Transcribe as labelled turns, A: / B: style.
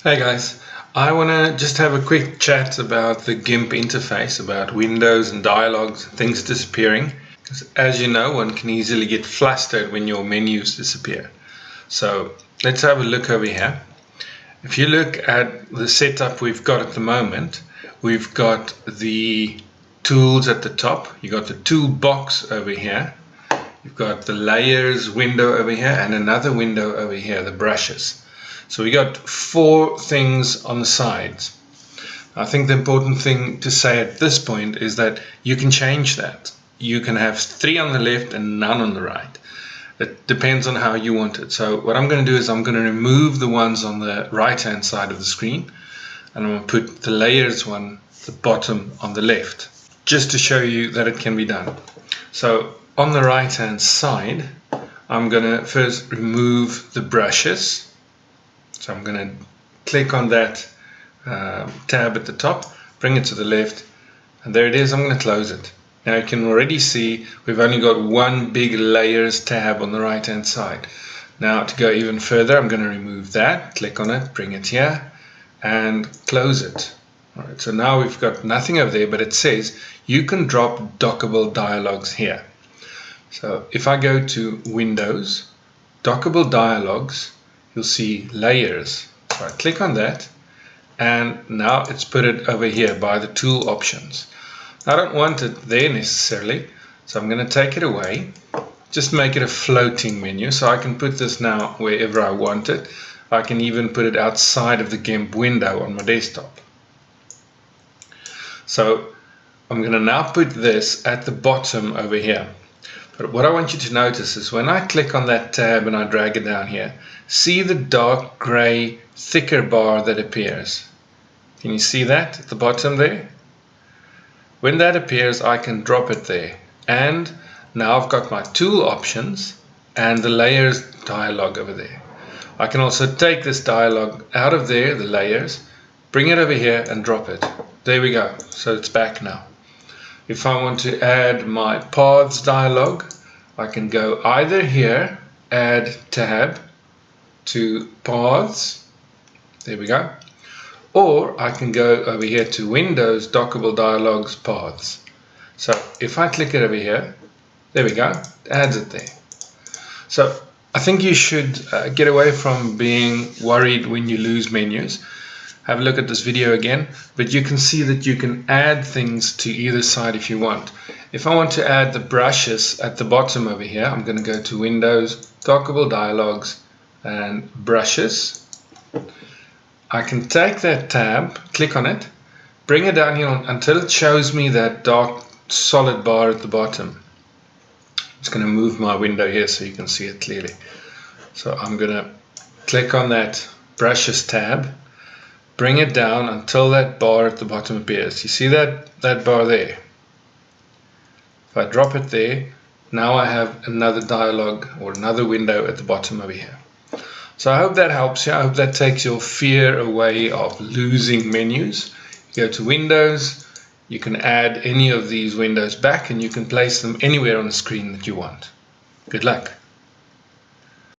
A: Hey guys, I want to just have a quick chat about the GIMP interface, about windows and dialogues, things disappearing. Because as you know, one can easily get flustered when your menus disappear. So let's have a look over here. If you look at the setup we've got at the moment, we've got the tools at the top, you've got the toolbox over here, you've got the layers window over here, and another window over here, the brushes. So we got four things on the sides. I think the important thing to say at this point is that you can change that. You can have three on the left and none on the right. It depends on how you want it. So what I'm going to do is I'm going to remove the ones on the right hand side of the screen, and I'm going to put the layers one, the bottom, on the left, just to show you that it can be done. So on the right hand side, I'm going to first remove the brushes. So I'm going to click on that tab at the top, bring it to the left, and there it is. I'm going to close it. Now you can already see we've only got one big layers tab on the right hand side. Now to go even further, I'm going to remove that, click on it, bring it here, and close it. Alright, so now we've got nothing over there, but it says you can drop dockable dialogues here. So if I go to Windows, Dockable Dialogues, you'll see layers. So I click on that, and now it's put it over here by the tool options. I don't want it there necessarily, so I'm going to take it away, just make it a floating menu, so I can put this now wherever I want it. I can even put it outside of the GIMP window on my desktop. So I'm going to now put this at the bottom over here. But what I want you to notice is when I click on that tab and I drag it down here, see the dark grey thicker bar that appears. Can you see that at the bottom there? When that appears, I can drop it there. And now I've got my tool options and the layers dialog over there. I can also take this dialog out of there, the layers, bring it over here and drop it. There we go. So it's back now. If I want to add my paths dialog, I can go either here, add tab to paths, there we go, or I can go over here to Windows, Dockable Dialogues, Paths. So if I click it over here, there we go, it adds it there. So I think you should get away from being worried when you lose menus. Have a look at this video again, but you can see that you can add things to either side if you want. If I want to add the brushes at the bottom over here, I'm going to go to Windows, Dockable Dialogues, and Brushes. I can take that tab, click on it, bring it down here until it shows me that dark solid bar at the bottom. I'm just going to move my window here so you can see it clearly. So I'm going to click on that Brushes tab, bring it down until that bar at the bottom appears. You see that bar there? If I drop it there, now I have another dialog or another window at the bottom over here. So I hope that helps you. I hope that takes your fear away of losing menus. You go to Windows, you can add any of these windows back and you can place them anywhere on the screen that you want. Good luck.